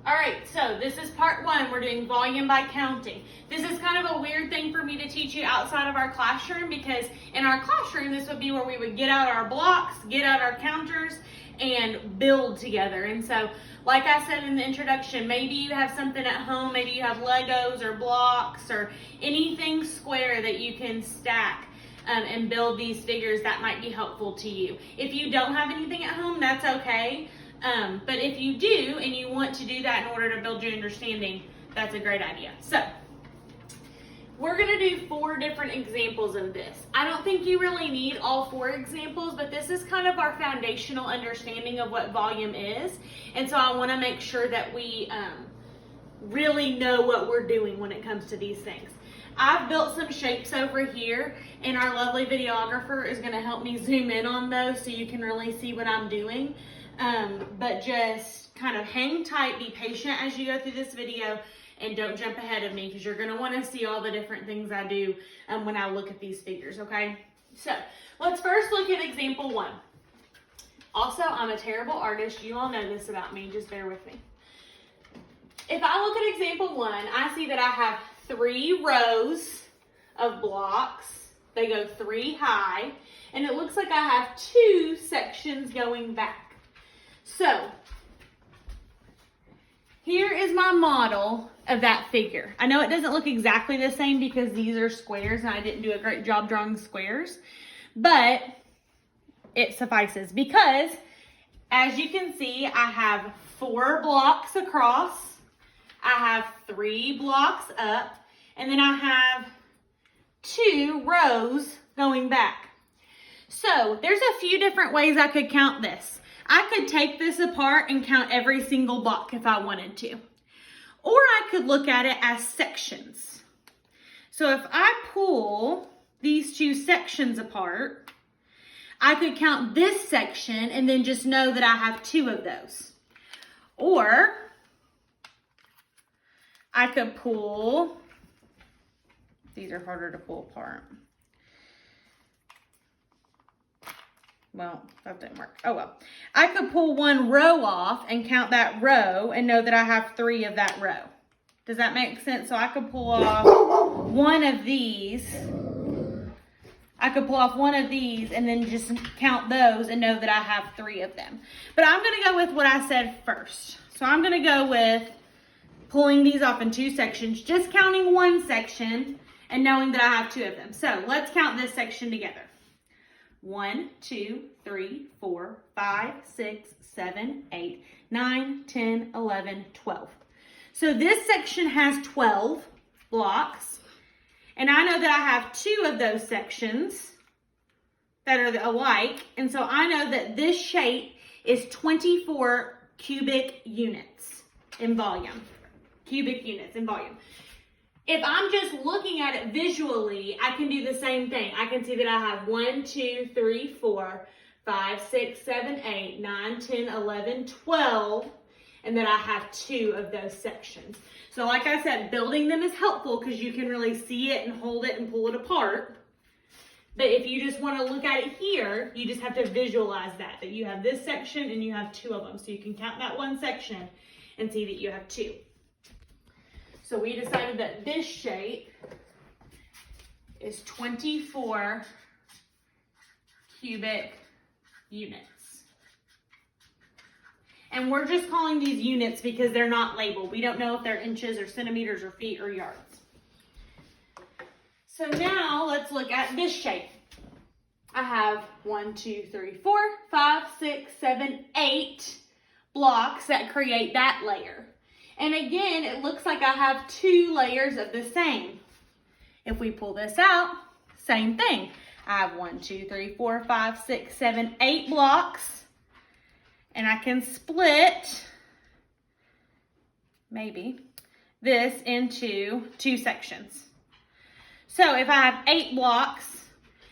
All right, so this is part one. We're doing volume by counting. This is kind of a weird thing for me to teach you outside of our classroom, because in our classroom, this would be where we would get out our blocks, get out our counters, and build together. And so, like I said in the introduction, maybe you have something at home, maybe you have Legos or blocks or anything square that you can stack and build these figures that might be helpful to you. If you don't have anything at home, that's okay. But if you do and you want to do that in order to build your understanding, that's a great idea. So we're going to do 4 different examples of this. I don't think you really need all 4 examples, but this is kind of our foundational understanding of what volume is. And so I want to make sure that we really know what we're doing when it comes to these things. I've built some shapes over here, and our lovely videographer is going to help me zoom in on those so you can really see what I'm doing. But just kind of hang tight, be patient as you go through this video, and don't jump ahead of me because you're going to want to see all the different things I do when I look at these figures, okay? So let's first look at example 1. Also, I'm a terrible artist. You all know this about me. Just bear with me. If I look at example 1, I see that I have 3 rows of blocks. They go 3 high, and it looks like I have 2 sections going back. So here is my model of that figure. I know it doesn't look exactly the same because these are squares and I didn't do a great job drawing squares, but it suffices because, as you can see, I have 4 blocks across, I have 3 blocks up, and then I have 2 rows going back. So there's a few different ways I could count this. I could take this apart and count every single block if I wanted to. Or I could look at it as sections. So if I pull these 2 sections apart, I could count this section and then just know that I have 2 of those. Or I could pull, these are harder to pull apart. Well, that didn't work. Oh well. I could pull 1 row off and count that row and know that I have 3 of that row. Does that make sense? So I could pull off one of these. I could pull off one of these and then just count those and know that I have 3 of them. But I'm going to go with what I said first. So I'm going to go with pulling these off in 2 sections, just counting 1 section and knowing that I have 2 of them. So let's count this section together. 1, 2, 3, 4, 5, 6, 7, 8, 9, 10, 11, 12. So this section has 12 blocks, and I know that I have 2 of those sections that are alike, and so I know that this shape is 24 cubic units in volume. Cubic units in volume. If I'm just looking at it visually, I can do the same thing. I can see that I have 1, 2, 3, 4, 5, 6, 7, 8, 9, 10, 11, 12, and that I have 2 of those sections. So like I said, building them is helpful because you can really see it and hold it and pull it apart. But if you just want to look at it here, you just have to visualize that you have this section and you have 2 of them. So you can count that 1 section and see that you have 2. So we decided that this shape is 24 cubic units. And we're just calling these units because they're not labeled. We don't know if they're inches or centimeters or feet or yards. So now let's look at this shape. I have 1, 2, 3, 4, 5, 6, 7, 8 blocks that create that layer. And again, it looks like I have 2 layers of the same. If we pull this out, same thing. I have 1, 2, 3, 4, 5, 6, 7, 8 blocks. And I can split, maybe, this into 2 sections. So if I have 8 blocks,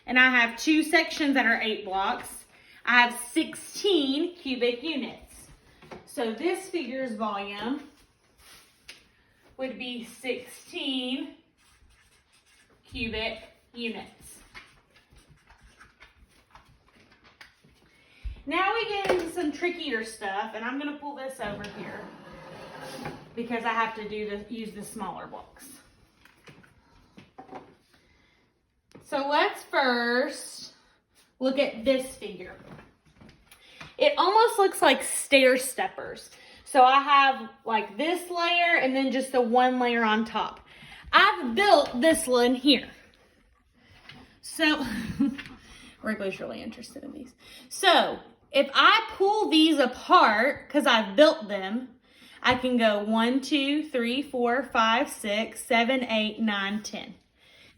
and I have 2 sections that are 8 blocks, I have 16 cubic units. So this figure's volume would be 16 cubic units. Now we get into some trickier stuff, and I'm going to pull this over here. because I have to use the smaller blocks. So let's first look at this figure. It almost looks like stair steppers. So I have like this layer and then just the one layer on top. I've built this one here. So, Wrigley's really interested in these. So, if I pull these apart, because I've built them, I can go 1, 2, 3, 4, 5, 6, 7, 8, 9, 10.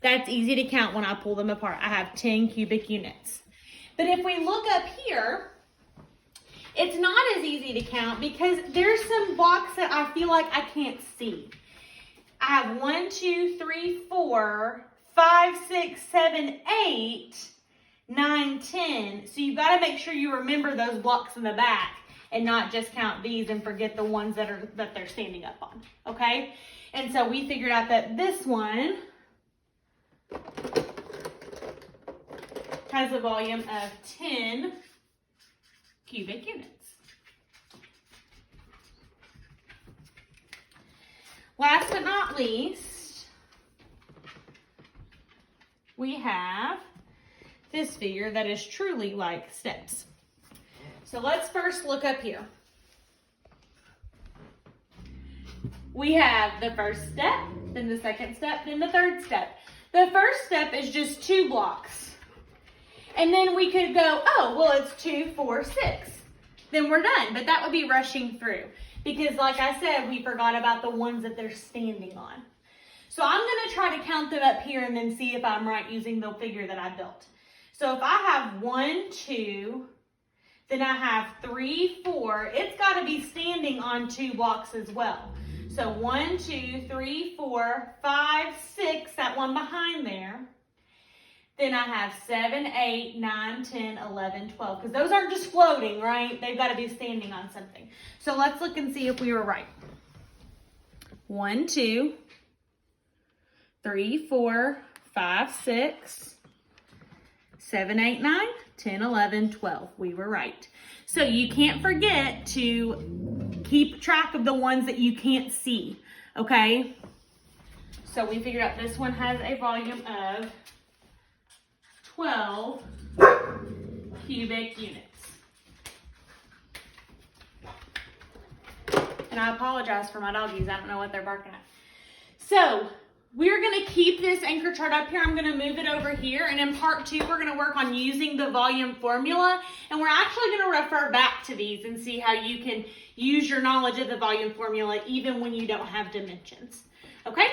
That's easy to count when I pull them apart. I have 10 cubic units. But if we look up here, it's not as easy to count because there's some blocks that I feel like I can't see. I have 1, 2, 3, 4, 5, 6, 7, 8, 9, 10. So you've got to make sure you remember those blocks in the back and not just count these and forget the ones that they're standing up on. Okay? And so we figured out that this one has a volume of 10 cubic units. Last but not least, we have this figure that is truly like steps. So let's first look up here. We have the first step, then the second step, then the third step. The first step is just 2 blocks. And then we could go, oh, well, it's 2, 4, 6. Then we're done. But that would be rushing through. Because like I said, we forgot about the ones that they're standing on. So I'm going to try to count them up here and then see if I'm right using the figure that I built. So if I have 1, 2, then I have 3, 4. It's got to be standing on 2 blocks as well. So 1, 2, 3, 4, 5, 6, that one behind there. Then I have 7, 8, 9, 10, 11, 12. Because those aren't just floating, right? They've got to be standing on something. So let's look and see if we were right. 1, 2, 3, 4, 5, 6, 7, 8, 9, 10, 11, 12. We were right. So you can't forget to keep track of the ones that you can't see, okay? So we figured out this one has a volume of 12 cubic units. And I apologize for my doggies. I don't know what they're barking at. So we're going to keep this anchor chart up here. I'm going to move it over here. And in part 2, we're going to work on using the volume formula. And we're actually going to refer back to these and see how you can use your knowledge of the volume formula even when you don't have dimensions. Okay?